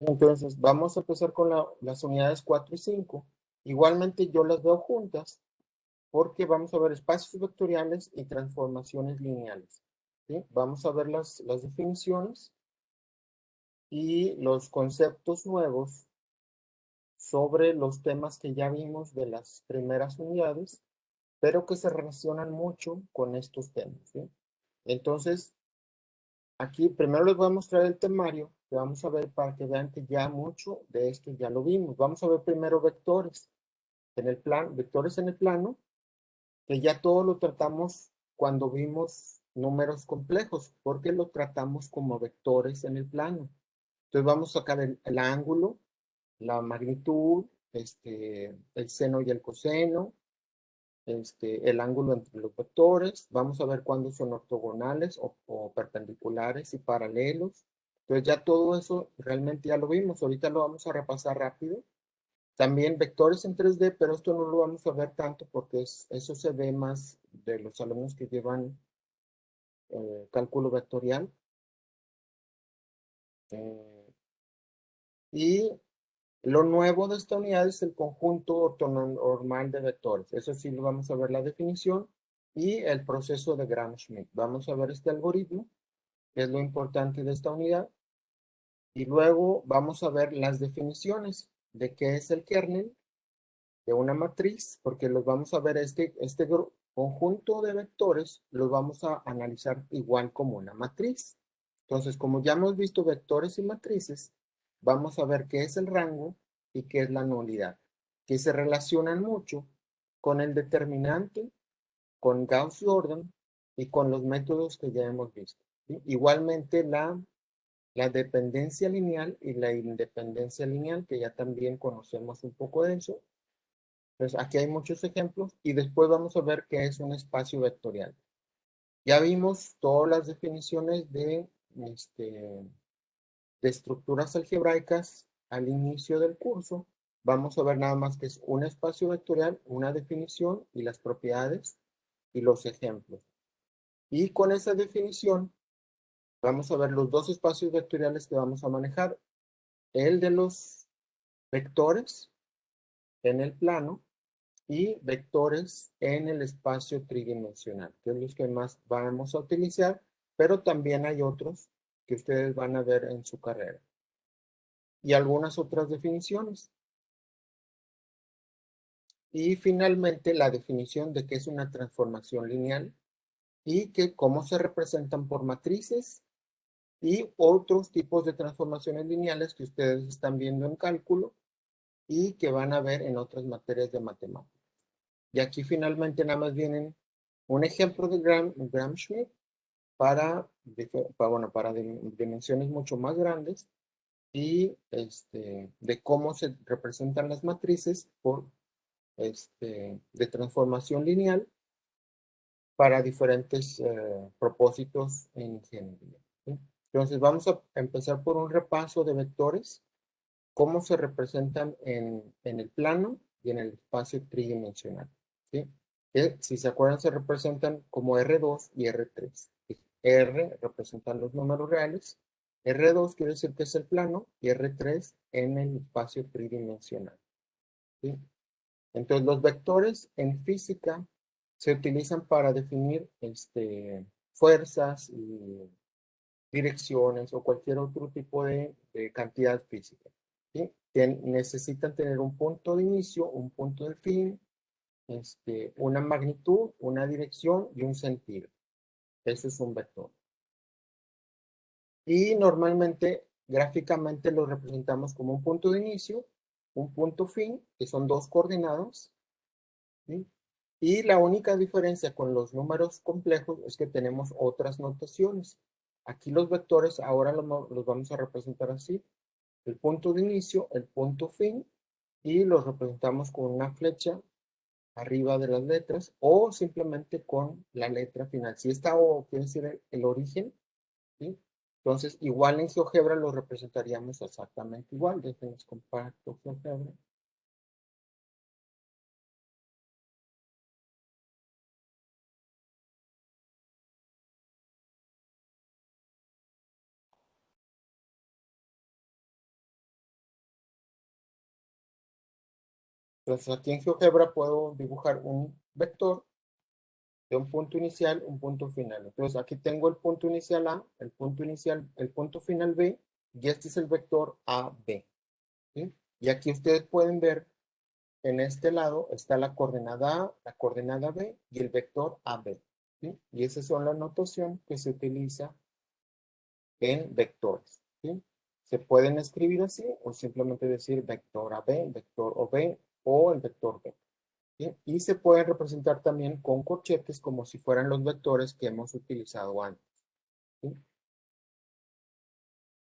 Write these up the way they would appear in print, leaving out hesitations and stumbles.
Entonces, vamos a empezar con las unidades 4 y 5. Igualmente yo las veo juntas porque vamos a ver espacios vectoriales y transformaciones lineales. ¿Sí? Vamos a ver las definiciones y los conceptos nuevos sobre los temas que ya vimos de las primeras unidades, pero que se relacionan mucho con estos temas. ¿Sí? Entonces, aquí primero les voy a mostrar el temario que vamos a ver para que vean que ya mucho de esto ya lo vimos. Vamos a ver primero vectores en el plano, vectores en el plano, que ya todo lo tratamos cuando vimos números complejos, porque lo tratamos como vectores en el plano. Entonces vamos a sacar el ángulo, la magnitud, el seno y el coseno, el ángulo entre los vectores. Vamos a ver cuándo son ortogonales o perpendiculares y paralelos. Entonces ya todo eso realmente ya lo vimos. Ahorita lo vamos a repasar rápido. También vectores en 3D, pero esto no lo vamos a ver tanto porque eso se ve más de los alumnos que llevan cálculo vectorial. Eh, y lo nuevo de esta unidad es el conjunto ortonormal de vectores. Eso sí lo vamos a ver la definición y el proceso de Gram-Schmidt. Vamos a ver este algoritmo, que es lo importante de esta unidad. Y luego vamos a ver las definiciones de qué es el kernel de una matriz, porque los vamos a ver este conjunto de vectores, los vamos a analizar igual como una matriz. Entonces, como ya hemos visto vectores y matrices, vamos a ver qué es el rango y qué es la nulidad, que se relacionan mucho con el determinante, con Gauss-Jordan y con los métodos que ya hemos visto. ¿Sí? Igualmente la dependencia lineal y la independencia lineal, que ya también conocemos un poco de eso. Entonces, aquí hay muchos ejemplos y después vamos a ver qué es un espacio vectorial. Ya vimos todas las definiciones de estructuras algebraicas al inicio del curso. Vamos a ver nada más que es un espacio vectorial, una definición y las propiedades y los ejemplos. Y con esa definición vamos a ver los dos espacios vectoriales que vamos a manejar. El de los vectores en el plano y vectores en el espacio tridimensional, que es los que más vamos a utilizar, pero también hay otros que ustedes van a ver en su carrera. Y algunas otras definiciones. Y finalmente la definición de qué es una transformación lineal y que cómo se representan por matrices y otros tipos de transformaciones lineales que ustedes están viendo en cálculo y que van a ver en otras materias de matemáticas. Y aquí finalmente nada más vienen un ejemplo de Gram-Schmidt para dimensiones mucho más grandes y de cómo se representan las matrices de transformación lineal para diferentes propósitos en ingeniería. ¿Sí? Entonces vamos a empezar por un repaso de vectores, cómo se representan en el plano y en el espacio tridimensional. ¿Sí? Que, si se acuerdan, se representan como R2 y R3. R representan los números reales, R2 quiere decir que es el plano y R3 en el espacio tridimensional. ¿Sí? Entonces, los vectores en física se utilizan para definir fuerzas y direcciones o cualquier otro tipo de cantidad física. ¿Sí? Necesitan tener un punto de inicio, un punto de fin, una magnitud, una dirección y un sentido. Eso es un vector. Y normalmente, gráficamente lo representamos como un punto de inicio, un punto fin, que son dos coordenadas. ¿Sí? Y la única diferencia con los números complejos es que tenemos otras notaciones. Aquí los vectores ahora los vamos a representar así. El punto de inicio, el punto fin, y los representamos con una flecha arriba de las letras o simplemente con la letra final. Si esta O quiere decir el origen, ¿sí? Entonces, igual en GeoGebra lo representaríamos exactamente igual. Déjenme comparto GeoGebra. Entonces aquí en GeoGebra puedo dibujar un vector de un punto inicial, un punto final. Entonces aquí tengo el punto inicial A, el punto inicial, el punto final B, y este es el vector AB. ¿Sí? Y aquí ustedes pueden ver, en este lado está la coordenada A, la coordenada B y el vector AB. ¿Sí? Y esas son la notación que se utiliza en vectores. ¿Sí? Se pueden escribir así o simplemente decir vector AB, vector OB o el vector B. ¿Sí? Y se pueden representar también con corchetes como si fueran los vectores que hemos utilizado antes. ¿Sí?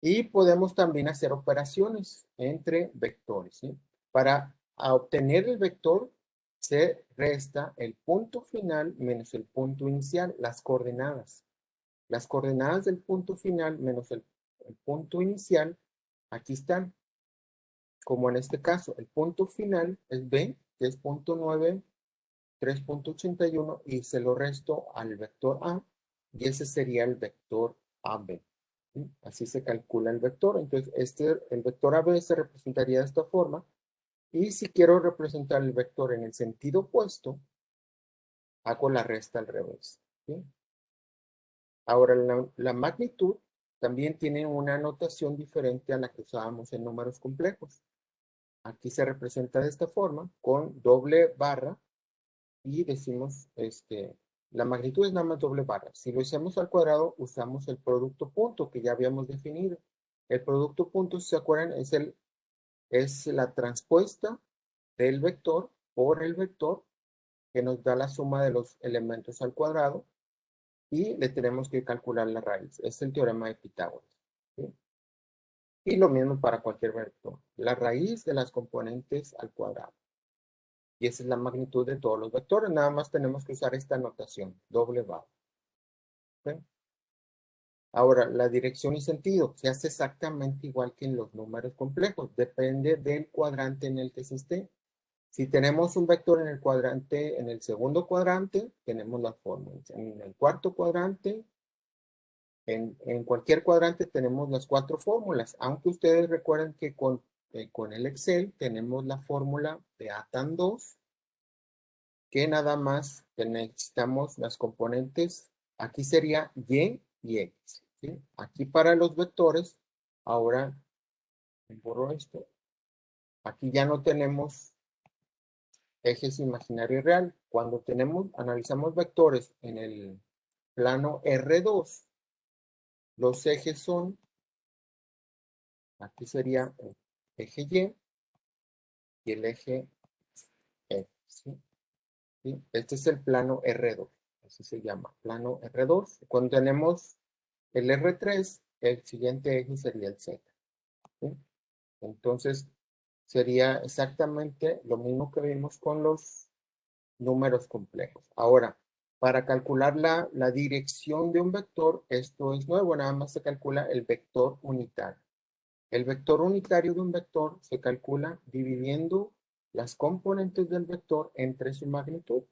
Y podemos también hacer operaciones entre vectores. ¿Sí? Para obtener el vector se resta el punto final menos el punto inicial, las coordenadas. Las coordenadas del punto final menos el punto inicial, aquí están. Como en este caso, el punto final es B, que es punto 9, 3.81 y se lo resto al vector A y ese sería el vector AB. ¿Sí? Así se calcula el vector. Entonces, el vector AB se representaría de esta forma. Y si quiero representar el vector en el sentido opuesto, hago la resta al revés. ¿Sí? Ahora, la magnitud también tiene una notación diferente a la que usábamos en números complejos. Aquí se representa de esta forma, con doble barra, y decimos, la magnitud es nada más doble barra. Si lo hacemos al cuadrado, usamos el producto punto que ya habíamos definido. El producto punto, si se acuerdan, es la transpuesta del vector por el vector que nos da la suma de los elementos al cuadrado y le tenemos que calcular la raíz. Es el teorema de Pitágoras. ¿Sí? Y lo mismo para cualquier vector. La raíz de las componentes al cuadrado. Y esa es la magnitud de todos los vectores. Nada más tenemos que usar esta notación, doble barra. ¿Sí? Ahora, la dirección y sentido se hace exactamente igual que en los números complejos. Depende del cuadrante en el que se esté. Si tenemos un vector en el cuadrante, en el segundo cuadrante, tenemos las fórmulas. En el cuarto cuadrante, en cualquier cuadrante tenemos las cuatro fórmulas. Aunque ustedes recuerden que con el Excel tenemos la fórmula de A tan 2 que nada más que necesitamos las componentes, aquí sería Y y X. ¿Sí? Aquí para los vectores, ahora borro esto, aquí ya no tenemos ejes imaginario y real. Cuando analizamos vectores en el plano R2, los ejes son, aquí sería el eje y el eje X. ¿Sí? ¿Sí? Este es el plano R2, así se llama, plano R2. Cuando tenemos el R3, el siguiente eje sería el Z. ¿Sí? Entonces, sería exactamente lo mismo que vimos con los números complejos. Ahora, para calcular la dirección de un vector, esto es nuevo, nada más se calcula el vector unitario. El vector unitario de un vector se calcula dividiendo las componentes del vector entre su magnitud.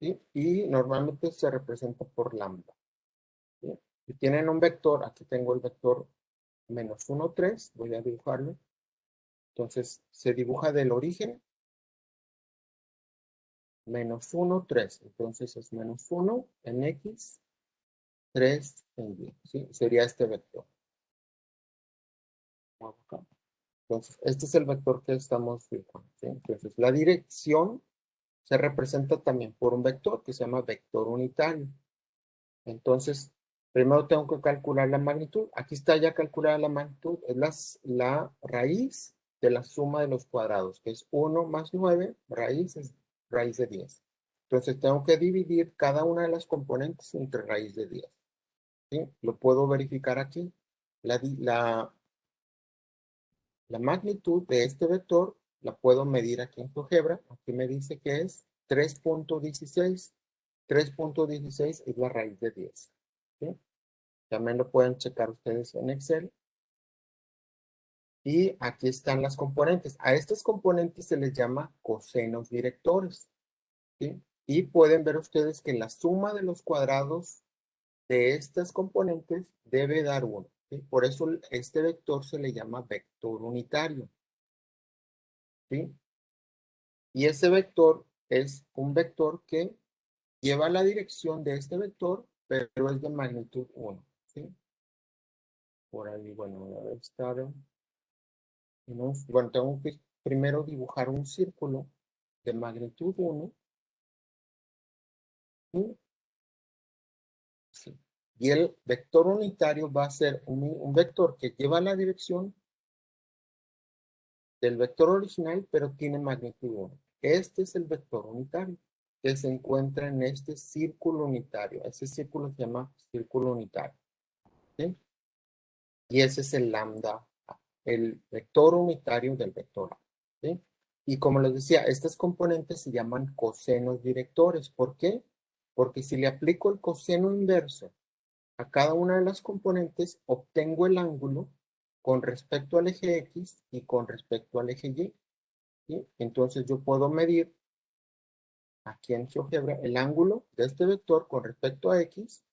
¿Sí? Y normalmente se representa por lambda. ¿Sí? Si tienen un vector, aquí tengo el vector menos 1, 3, voy a dibujarlo. Entonces, se dibuja del origen, menos 1, 3. Entonces, es menos 1 en X, 3 en Y. ¿Sí? Sería este vector. Entonces, este es el vector que estamos dibujando. ¿Sí? Entonces, la dirección se representa también por un vector que se llama vector unitario. Entonces, primero tengo que calcular la magnitud. Aquí está ya calculada la magnitud. Es la raíz de la suma de los cuadrados, que es 1 más 9, raíz es raíz de 10. Entonces, tengo que dividir cada una de las componentes entre raíz de 10. ¿Sí? Lo puedo verificar aquí. La, la magnitud de este vector la puedo medir aquí en GeoGebra. Aquí me dice que es 3.16. 3.16 es la raíz de 10. ¿Sí? También lo pueden checar ustedes en Excel. Y aquí están las componentes. A estas componentes se les llama cosenos directores. ¿Sí? Y pueden ver ustedes que la suma de los cuadrados de estas componentes debe dar 1. ¿Sí? Por eso este vector se le llama vector unitario. ¿Sí? Y ese vector es un vector que lleva la dirección de este vector, pero es de magnitud 1, ¿sí? Por ahí, bueno, voy a estar, bueno, tengo que primero dibujar un círculo de magnitud 1, ¿sí? Sí. Y el vector unitario va a ser un vector que lleva la dirección del vector original, pero tiene magnitud 1. Este es el vector unitario que se encuentra en este círculo unitario. Ese círculo se llama círculo unitario, ¿sí? Y ese es el lambda, el vector unitario del vector A, ¿sí? Y como les decía, estas componentes se llaman cosenos directores. ¿Por qué? Porque si le aplico el coseno inverso a cada una de las componentes, obtengo el ángulo con respecto al eje X y con respecto al eje Y, ¿sí? Entonces yo puedo medir aquí en GeoGebra el ángulo de este vector con respecto a X.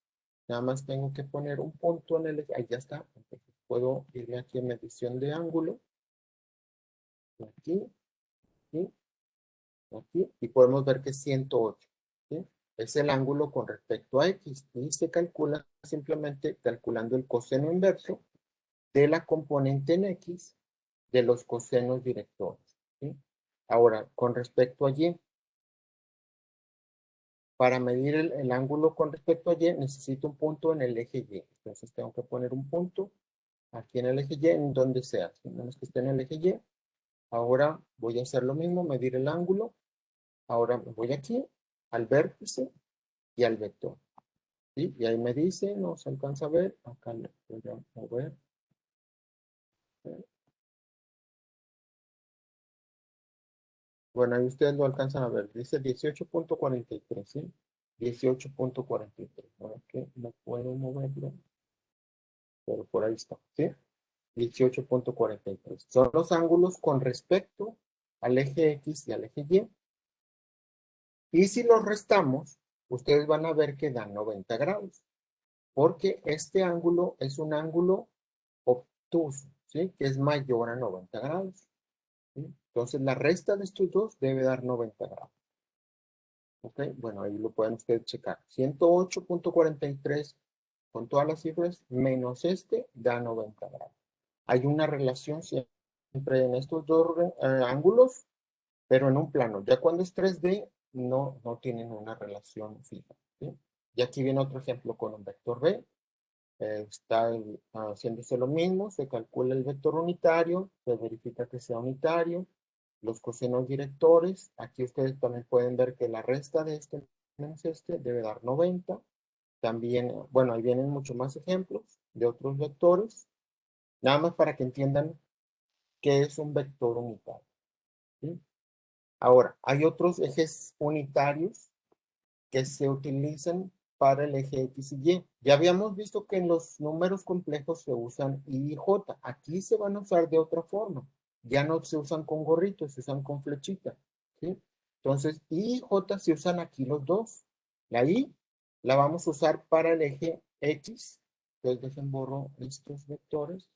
Nada más tengo que poner un punto en el eje. Ahí ya está. Entonces puedo irme aquí en medición de ángulo. Aquí, aquí, aquí. Y podemos ver que es 108. ¿Sí? Es el ángulo con respecto a X. Y se calcula simplemente calculando el coseno inverso de la componente en X de los cosenos directores, ¿sí? Ahora, con respecto a Y, para medir el ángulo con respecto a Y, necesito un punto en el eje Y. Entonces tengo que poner un punto aquí en el eje Y, en donde sea. Menos que esté en el eje Y. Ahora voy a hacer lo mismo, medir el ángulo. Ahora me voy aquí, al vértice y al vector, ¿sí? Y ahí me dice, no se alcanza a ver. Acá le voy a mover. Bueno, ahí ustedes lo alcanzan a ver. Dice 18.43, ¿sí? 18.43. Ahora que no puedo moverlo, pero por ahí está, ¿sí? 18.43. Son los ángulos con respecto al eje X y al eje Y. Y si los restamos, ustedes van a ver que dan 90 grados. Porque este ángulo es un ángulo obtuso, ¿sí? Que es mayor a 90 grados, ¿sí? Entonces la resta de estos dos debe dar 90 grados. Ok, bueno, ahí lo pueden ustedes checar. 108.43 con todas las cifras menos este da 90 grados. Hay una relación siempre en estos dos ángulos, pero en un plano. Ya cuando es 3D, no tienen una relación fija, ¿sí? Y aquí viene otro ejemplo con un vector B. Está haciéndose lo mismo, se calcula el vector unitario, se verifica que sea unitario, los cosenos directores. Aquí ustedes también pueden ver que la resta de este menos este debe dar 90. También, bueno, ahí vienen muchos más ejemplos de otros vectores, nada más para que entiendan qué es un vector unitario, ¿sí? Ahora, hay otros ejes unitarios que se utilizan para el eje X y Y. Ya habíamos visto que en los números complejos se usan I y J. Aquí se van a usar de otra forma. Ya no se usan con gorritos, se usan con flechita, ¿sí? Entonces, I y J se usan aquí los dos. La I la vamos a usar para el eje X. Entonces, dejen borro estos vectores.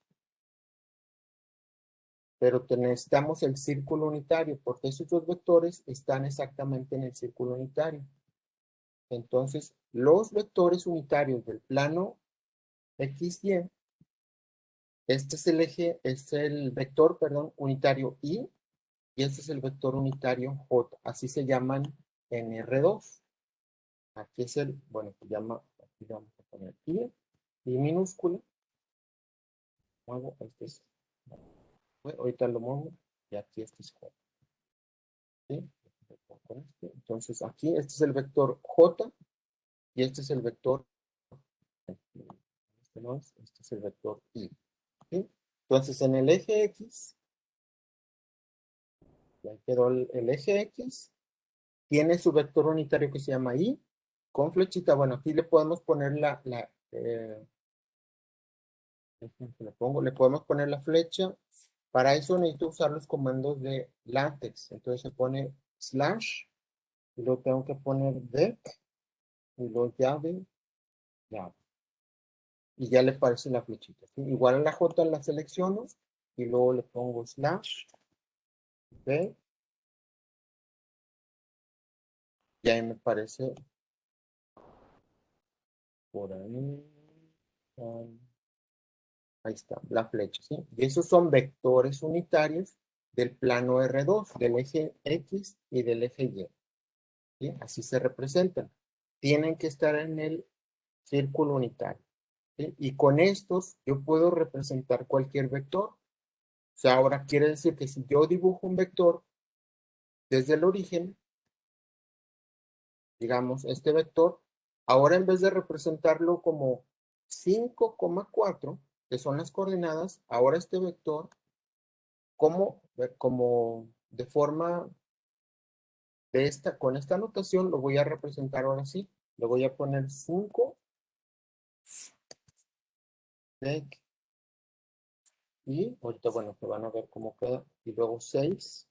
Pero necesitamos el círculo unitario, porque esos dos vectores están exactamente en el círculo unitario. Entonces, los vectores unitarios del plano XY, este es el eje, es el vector, perdón, unitario Y, y este es el vector unitario J. Así se llaman en R2. Aquí es el, bueno, se llama, aquí vamos a poner I minúscula. Muevo, este es, ahorita lo muevo, y aquí este es J. ¿Sí? Entonces, aquí este es el vector J, y este es el vector, este no es, este es el vector Y. ¿Sí? Entonces, en el eje X, ya quedó el eje X, tiene su vector unitario que se llama Y, con flechita. Bueno, aquí le podemos poner le podemos poner la flecha. Para eso necesito usar los comandos de LaTeX. Entonces se pone slash, y luego tengo que poner dec, y luego llave, llave. Y ya le aparece la flechita, ¿sí? Igual a la J la selecciono, y luego le pongo slash, dec, Y ahí me parece por ahí. Ahí está, la flecha, ¿sí? Y esos son vectores unitarios del plano R2, del eje X y del eje Y. ¿Sí? Así se representan. Tienen que estar en el círculo unitario. ¿Sí? Y con estos yo puedo representar cualquier vector. O sea, ahora quiere decir que si yo dibujo un vector desde el origen, digamos, este vector, ahora en vez de representarlo como 5,4, que son las coordenadas, ahora este vector, como de forma de con esta notación, lo voy a representar ahora sí. Le voy a poner 5 y ahorita, bueno, que van a ver cómo queda. Y luego 6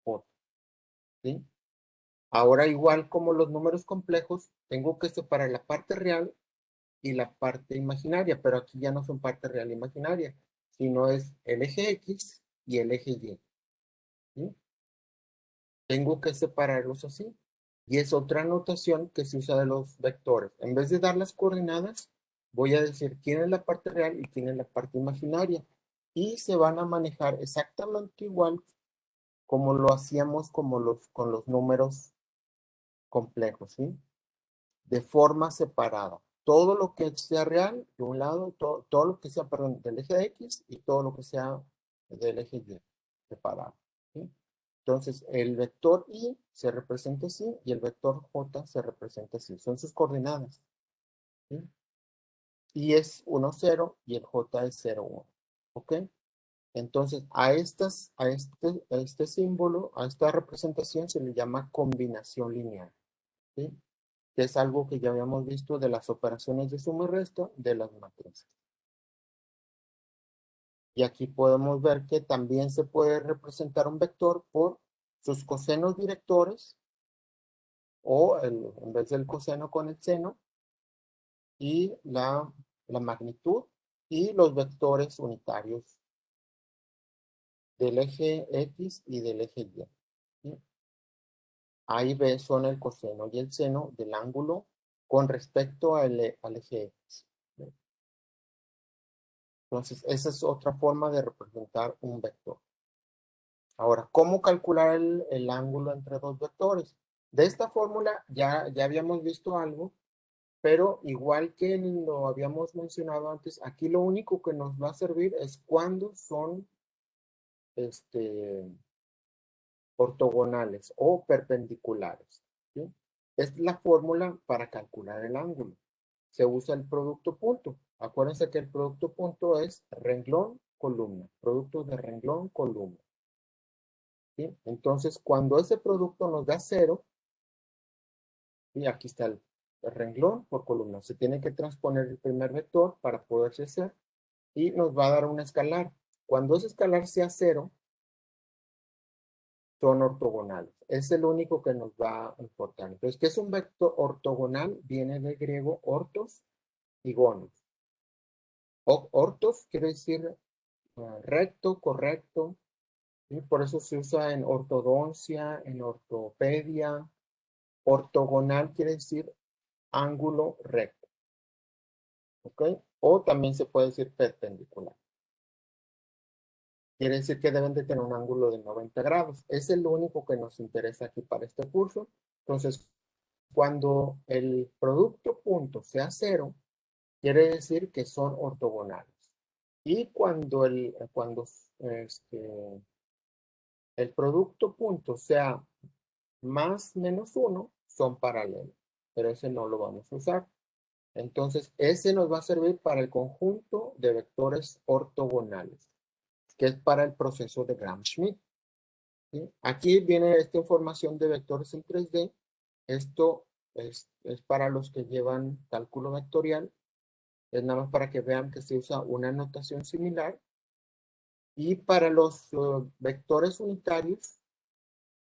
por, ¿sí? Ahora, igual como los números complejos, tengo que separar la parte real y la parte imaginaria, pero aquí ya no son parte real e imaginaria, sino es el eje X y el eje Y. ¿Sí? Tengo que separarlos así. Y es otra notación que se usa de los vectores. En vez de dar las coordenadas, voy a decir quién es la parte real y quién es la parte imaginaria. Y se van a manejar exactamente igual como lo hacíamos con los números complejos, ¿sí? De forma separada. Todo lo que sea real de un lado, todo lo que sea, perdón, del eje X y todo lo que sea del eje Y, separado, ¿sí? Entonces, el vector Y se representa así y el vector J se representa así. Son sus coordenadas, ¿sí? Y es 1, 0 y el J es 0, 1. ¿Ok? Entonces, a este símbolo, a esta representación se le llama combinación lineal, ¿sí? Que es algo que ya habíamos visto de las operaciones de suma y resta de las matrices. Y aquí podemos ver que también se puede representar un vector por sus cosenos directores o en vez del coseno con el seno y la magnitud y los vectores unitarios del eje X y del eje Y. ¿Sí? Ahí B son el coseno y el seno del ángulo con respecto al eje X. ¿Sí? Entonces, esa es otra forma de representar un vector. Ahora, ¿cómo calcular el ángulo entre dos vectores? De esta fórmula ya habíamos visto algo, pero igual que lo habíamos mencionado antes, aquí lo único que nos va a servir es cuando son este, ortogonales o perpendiculares. ¿Sí? Es la fórmula para calcular el ángulo. Se usa el producto punto. Acuérdense que el producto punto es renglón, columna. Producto de renglón, columna. ¿Sí? Entonces, cuando ese producto nos da 0, y aquí está el renglón por columna, se tiene que transponer el primer vector para poderse hacer y nos va a dar un escalar. Cuando ese escalar sea 0, son ortogonales. Es el único que nos va a importar. Entonces, ¿qué es un vector ortogonal? Viene del griego ortos y gonos. Ortos quiere decir recto, correcto, y por eso se usa en ortodoncia, en ortopedia. Ortogonal quiere decir ángulo recto, ¿ok? O también se puede decir perpendicular. Quiere decir que deben de tener un ángulo de 90 grados. Es el único que nos interesa aquí para este curso. Entonces, cuando el producto punto sea 0, quiere decir que son ortogonales. Y este, el producto punto sea más menos 1, son paralelos. Pero ese no lo vamos a usar. Entonces, ese nos va a servir para el conjunto de vectores ortogonales, que es para el proceso de Gram-Schmidt. ¿Sí? Aquí viene esta información de vectores en 3D. Esto es para los que llevan cálculo vectorial. Es nada más para que vean que se usa una notación similar. Y para los vectores unitarios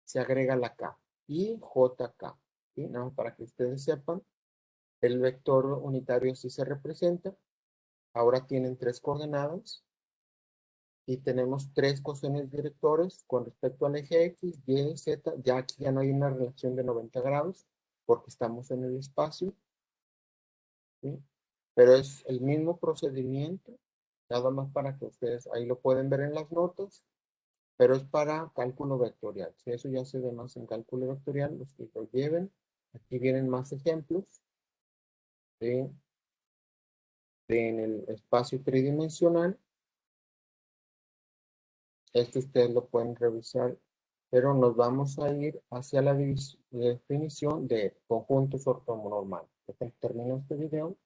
se agrega la K y JK. ¿Sí? Nada más para que ustedes sepan. El vector unitario así se representa. Ahora tienen 3 coordenadas. y tenemos tres cosenos directores con respecto al eje X, Y, Z. Ya aquí ya no hay una relación de 90 grados porque estamos en el espacio, ¿sí? Pero es el mismo procedimiento, nada más para que ustedes ahí lo pueden ver en las notas, pero es para cálculo vectorial. Si eso ya se ve más en cálculo vectorial, los que lo lleven. Aquí vienen más ejemplos en el espacio tridimensional. Esto ustedes lo pueden revisar, pero nos vamos a ir hacia la definición de conjuntos ortonormales. Termino este video.